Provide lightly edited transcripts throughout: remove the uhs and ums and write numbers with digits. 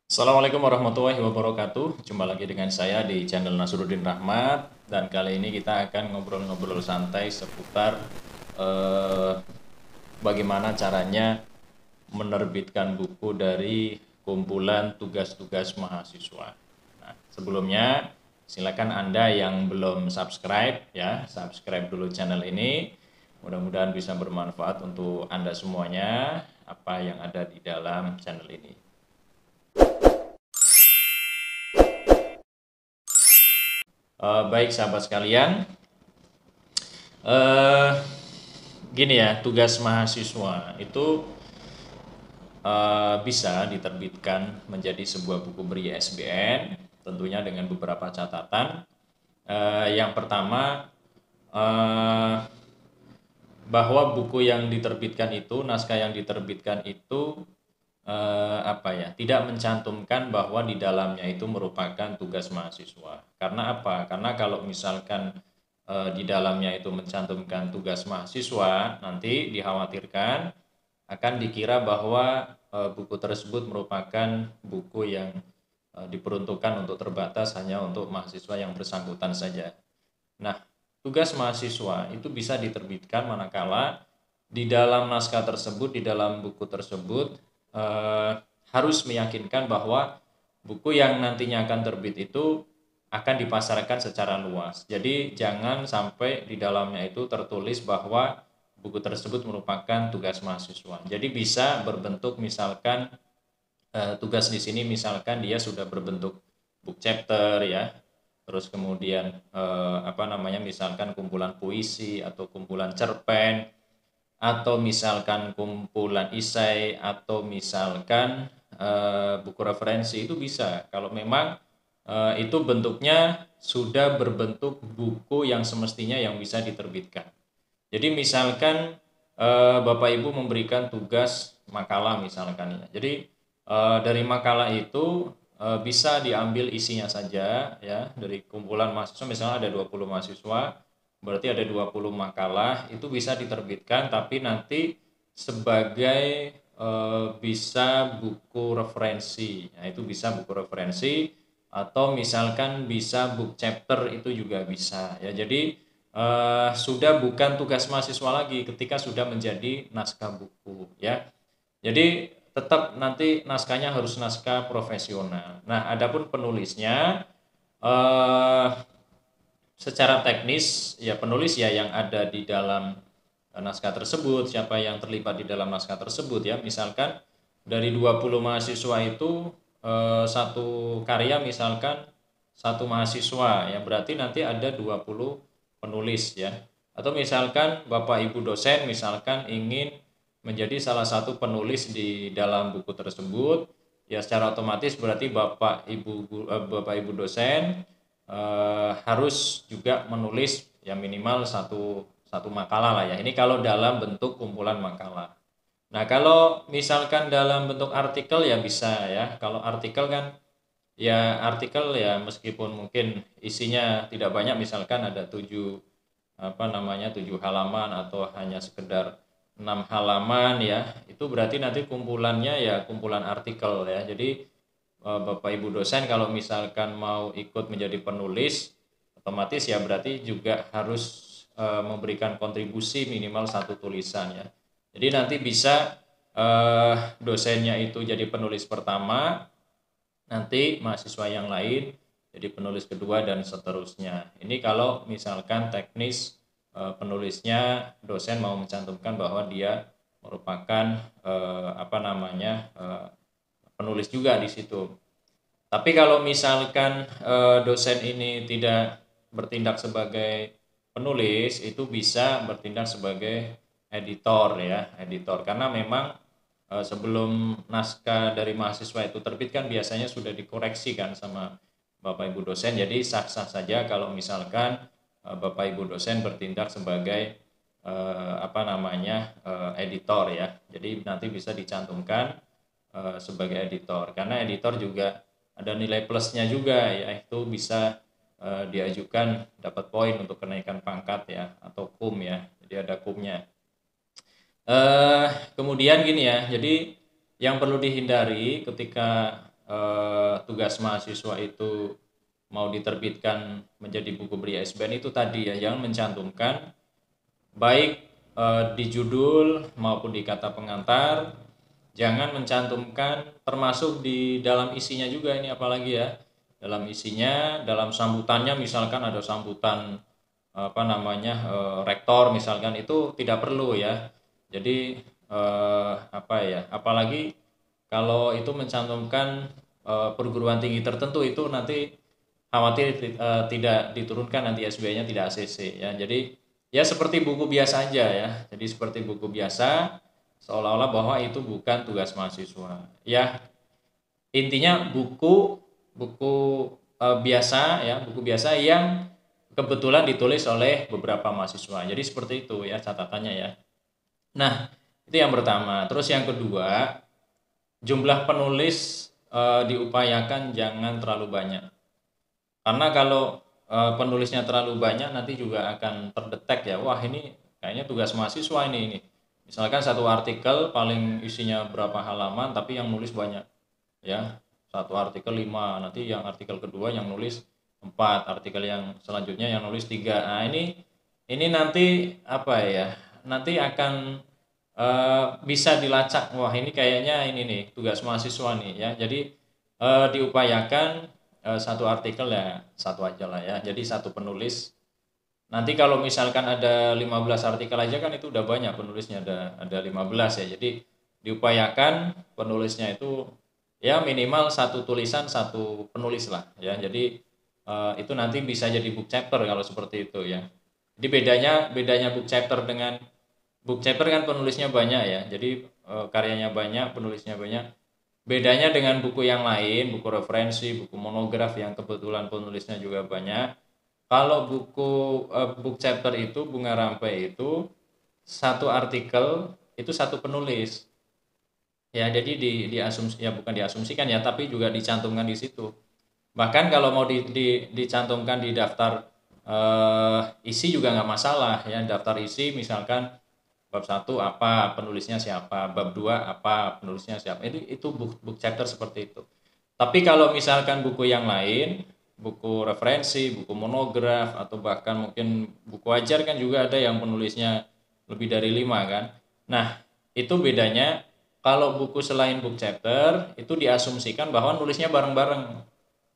Assalamualaikum warahmatullahi wabarakatuh. Jumpa lagi dengan saya di channel Nasruddin Rahmat, dan kali ini kita akan ngobrol-ngobrol santai seputar eh, bagaimana caranya menerbitkan buku dari kumpulan tugas-tugas mahasiswa. Nah, sebelumnya silakan Anda yang belum subscribe ya, subscribe dulu channel ini. Mudah-mudahan bisa bermanfaat untuk Anda semuanya apa yang ada di dalam channel ini. Baik sahabat sekalian, eh gini ya, tugas mahasiswa itu bisa diterbitkan menjadi sebuah buku ber-ISBN, tentunya dengan beberapa catatan. Yang pertama, eh, bahwa buku yang diterbitkan itu, naskah yang diterbitkan itu tidak mencantumkan bahwa di dalamnya itu merupakan tugas mahasiswa. Karena apa? Karena kalau misalkan di dalamnya itu mencantumkan tugas mahasiswa, nanti dikhawatirkan akan dikira bahwa buku tersebut merupakan buku yang diperuntukkan untuk terbatas hanya untuk mahasiswa yang bersangkutan saja. Nah, tugas mahasiswa itu bisa diterbitkan manakala di dalam naskah tersebut, di dalam buku tersebut eh, harus meyakinkan bahwa buku yang nantinya akan terbit itu akan dipasarkan secara luas. Jadi jangan sampai di dalamnya itu tertulis bahwa buku tersebut merupakan tugas mahasiswa. Jadi bisa berbentuk misalkan tugas di sini misalkan dia sudah berbentuk book chapter ya, terus kemudian misalkan kumpulan puisi atau kumpulan cerpen, atau misalkan kumpulan isai, atau misalkan buku referensi, itu bisa kalau memang itu bentuknya sudah berbentuk buku yang semestinya yang bisa diterbitkan. Jadi misalkan Bapak Ibu memberikan tugas makalah misalkan ya. Jadi dari makalah itu bisa diambil isinya saja ya, dari kumpulan mahasiswa misalnya ada 20 mahasiswa, berarti ada 20 makalah, itu bisa diterbitkan tapi nanti sebagai bisa buku referensi. Nah, itu bisa buku referensi atau misalkan bisa book chapter, itu juga bisa ya. Jadi sudah bukan tugas mahasiswa lagi ketika sudah menjadi naskah buku ya. Jadi tetap nanti naskahnya harus naskah profesional. Nah, adapun penulisnya eh, secara teknis ya, penulis ya yang ada di dalam naskah tersebut, siapa yang terlibat di dalam naskah tersebut ya. Misalkan dari 20 mahasiswa itu satu karya misalkan satu mahasiswa ya, berarti nanti ada 20 penulis ya. Atau misalkan Bapak Ibu dosen misalkan ingin menjadi salah satu penulis di dalam buku tersebut, ya secara otomatis berarti Bapak Ibu dosen harus juga menulis ya minimal satu satu makalah lah ya. Ini kalau dalam bentuk kumpulan makalah. Nah, kalau misalkan dalam bentuk artikel ya bisa ya. Kalau artikel kan ya, artikel ya meskipun mungkin isinya tidak banyak, misalkan ada 7 halaman atau hanya sekedar 6 halaman ya, itu berarti nanti kumpulannya ya kumpulan artikel ya. Jadi Bapak Ibu dosen kalau misalkan mau ikut menjadi penulis, otomatis ya berarti juga harus memberikan kontribusi minimal satu tulisan ya. Jadi nanti bisa dosennya itu jadi penulis pertama, nanti mahasiswa yang lain jadi penulis kedua dan seterusnya. Ini kalau misalkan teknis penulisnya dosen mau mencantumkan bahwa dia merupakan penulis juga di situ. Tapi kalau misalkan dosen ini tidak bertindak sebagai penulis, itu bisa bertindak sebagai editor ya, editor. Karena memang sebelum naskah dari mahasiswa itu terbit kan biasanya sudah dikoreksi kan sama Bapak Ibu dosen. Jadi sah-sah saja kalau misalkan Bapak Ibu dosen bertindak sebagai editor ya. Jadi nanti bisa dicantumkan sebagai editor, karena editor juga ada nilai plusnya juga, yaitu bisa diajukan dapat poin untuk kenaikan pangkat ya, atau kum ya, jadi ada kumnya. Kemudian gini ya, jadi yang perlu dihindari ketika tugas mahasiswa itu mau diterbitkan menjadi buku beri-ISBN itu tadi ya, jangan mencantumkan baik di judul maupun di kata pengantar, jangan mencantumkan termasuk di dalam isinya juga ini, apalagi ya dalam isinya, dalam sambutannya misalkan ada sambutan rektor misalkan, itu tidak perlu ya. Jadi apalagi kalau itu mencantumkan perguruan tinggi tertentu, itu nanti khawatir tidak diturunkan nanti SBY-nya tidak ACC ya. Jadi ya seperti buku biasa aja ya. Jadi seperti buku biasa, seolah-olah bahwa itu bukan tugas mahasiswa. Ya, intinya buku buku biasa ya, buku biasa yang kebetulan ditulis oleh beberapa mahasiswa. Jadi seperti itu ya catatannya ya. Nah, itu yang pertama. Terus yang kedua, jumlah penulis diupayakan jangan terlalu banyak. Karena kalau penulisnya terlalu banyak nanti juga akan terdetek ya. Wah, ini kayaknya tugas mahasiswa ini. Misalkan satu artikel paling isinya berapa halaman tapi yang nulis banyak. Ya. Satu artikel 5, nanti yang artikel kedua yang nulis 4, artikel yang selanjutnya yang nulis 3. Nah, ini nanti apa ya? Nanti akan bisa dilacak. Wah, ini kayaknya ini nih tugas mahasiswa nih ya. Jadi diupayakan satu artikel ya satu aja lah ya. Jadi satu penulis. Nanti kalau misalkan ada 15 artikel aja kan itu udah banyak penulisnya, ada 15 ya. Jadi diupayakan penulisnya itu ya minimal satu tulisan satu penulis lah ya. Jadi itu nanti bisa jadi book chapter kalau seperti itu ya. Jadi bedanya book chapter dengan book chapter kan penulisnya banyak ya. Jadi karyanya banyak, penulisnya banyak. Bedanya dengan buku yang lain, buku referensi, buku monograf yang kebetulan penulisnya juga banyak. Kalau book chapter itu, bunga rampai itu satu artikel itu satu penulis. Ya, jadi diasumsi ya, bukan diasumsikan ya, tapi juga dicantumkan di situ. Bahkan kalau mau dicantumkan di daftar isi juga nggak masalah ya. Daftar isi misalkan bab 1 apa, penulisnya siapa, bab 2 apa, penulisnya siapa. Itu book chapter seperti itu. Tapi kalau misalkan buku yang lain, buku referensi, buku monograf, atau bahkan mungkin buku ajar kan juga ada yang penulisnya lebih dari 5 kan. Nah, itu bedanya. Kalau buku selain book chapter itu diasumsikan bahwa nulisnya bareng-bareng.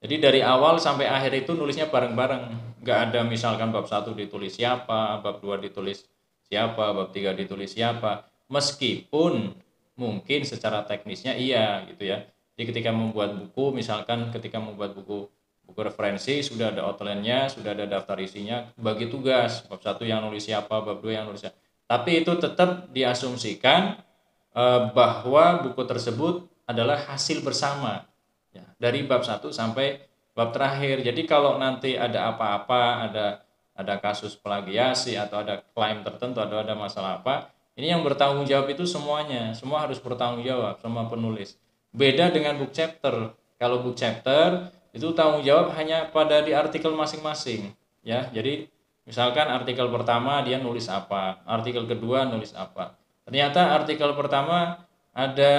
Jadi dari awal sampai akhir itu nulisnya bareng-bareng. Nggak ada misalkan bab 1 ditulis siapa, bab 2 ditulis siapa, bab 3 ditulis siapa. Meskipun mungkin secara teknisnya iya gitu ya. Jadi ketika membuat buku, misalkan ketika membuat buku referensi, sudah ada outline-nya, sudah ada daftar isinya, bagi tugas, bab 1 yang nulis siapa, bab 2 yang nulis siapa. Tapi itu tetap diasumsikan bahwa buku tersebut adalah hasil bersama ya, dari bab 1 sampai bab terakhir. Jadi kalau nanti ada apa-apa, ada kasus plagiasi atau ada klaim tertentu atau ada masalah apa, ini yang bertanggung jawab itu semuanya, semua harus bertanggung jawab, semua penulis. Beda dengan book chapter. Kalau book chapter itu tanggung jawab hanya pada di artikel masing-masing ya. Jadi misalkan artikel pertama dia nulis apa, artikel kedua nulis apa. Ternyata artikel pertama ada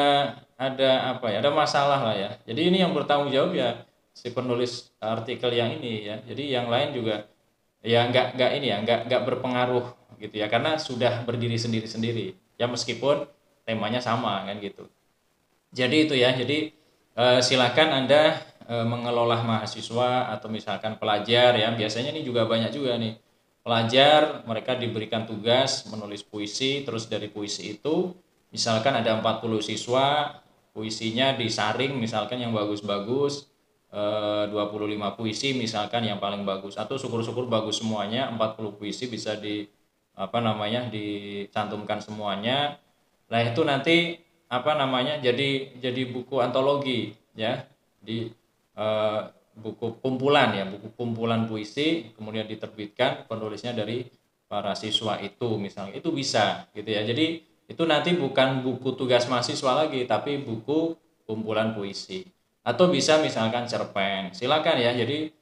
apa ya, ada masalah lah ya. Jadi ini yang bertanggung jawab ya si penulis artikel yang ini ya. Jadi yang lain juga ya nggak ini ya, nggak berpengaruh gitu ya, karena sudah berdiri sendiri-sendiri ya, meskipun temanya sama kan gitu. Jadi itu ya. Jadi silakan Anda mengelola mahasiswa atau misalkan pelajar ya. Biasanya ini juga banyak juga nih pelajar, mereka diberikan tugas menulis puisi, terus dari puisi itu misalkan ada 40 siswa, puisinya disaring misalkan yang bagus-bagus, 25 puisi misalkan yang paling bagus, atau syukur-syukur bagus semuanya, 40 puisi bisa dicantumkan semuanya. Nah, itu nanti jadi buku antologi ya, di buku kumpulan ya, buku kumpulan puisi, kemudian diterbitkan, penulisnya dari para siswa itu misalnya, itu bisa gitu ya. Jadi itu nanti bukan buku tugas mahasiswa lagi, tapi buku kumpulan puisi. Atau bisa misalkan cerpen, silakan ya. Jadi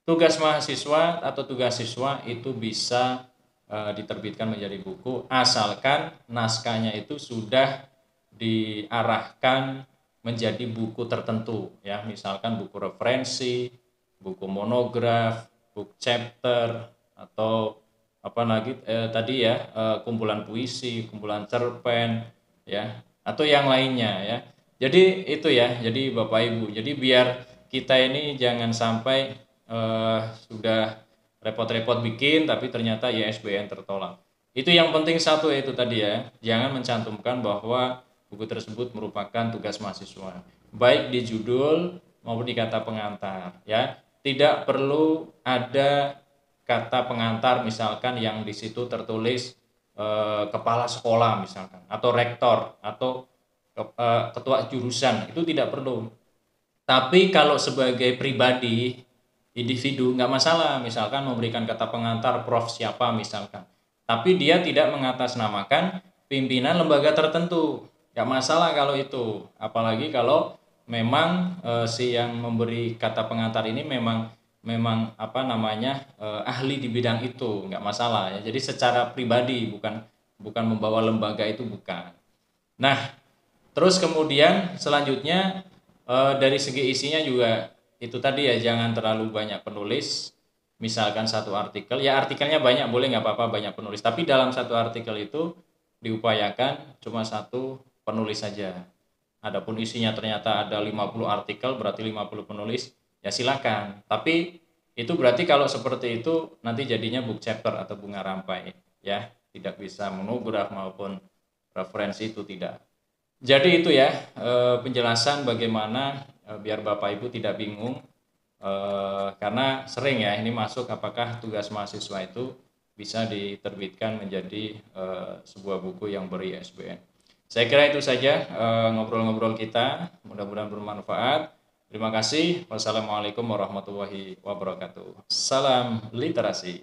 tugas mahasiswa atau tugas siswa itu bisa diterbitkan menjadi buku, asalkan naskahnya itu sudah diarahkan menjadi buku tertentu ya, misalkan buku referensi, buku monograf, book chapter, atau apa lagi tadi ya, kumpulan puisi, kumpulan cerpen ya, atau yang lainnya ya. Jadi itu ya, jadi Bapak Ibu, jadi biar kita ini jangan sampai sudah repot-repot bikin tapi ternyata ISBN tertolak. Itu yang penting satu itu tadi ya, jangan mencantumkan bahwa buku tersebut merupakan tugas mahasiswa, baik di judul maupun di kata pengantar ya. Tidak perlu ada kata pengantar misalkan yang di situ tertulis kepala sekolah misalkan, atau rektor, atau ketua jurusan, itu tidak perlu. Tapi kalau sebagai pribadi, individu, nggak masalah, misalkan memberikan kata pengantar prof siapa misalkan. Tapi dia tidak mengatasnamakan pimpinan lembaga tertentu. Nggak masalah kalau itu. Apalagi kalau memang si yang memberi kata pengantar ini memang memang apa namanya ahli di bidang itu, nggak masalah ya. Jadi secara pribadi, bukan bukan membawa lembaga, itu bukan. Nah, terus kemudian selanjutnya dari segi isinya juga itu tadi ya, jangan terlalu banyak penulis. Misalkan satu artikel, ya artikelnya banyak boleh, nggak apa-apa banyak penulis, tapi dalam satu artikel itu diupayakan cuma satu penulis saja. Adapun isinya ternyata ada 50 artikel, berarti 50 penulis, ya silakan. Tapi itu berarti kalau seperti itu nanti jadinya book chapter atau bunga rampai ya, tidak bisa monograf maupun referensi, itu tidak. Jadi itu ya penjelasan bagaimana biar Bapak Ibu tidak bingung, karena sering ya ini masuk apakah tugas mahasiswa itu bisa diterbitkan menjadi sebuah buku yang ber-ISBN. Saya kira itu saja ngobrol-ngobrol kita, mudah-mudahan bermanfaat. Terima kasih. Wassalamualaikum warahmatullahi wabarakatuh. Salam literasi.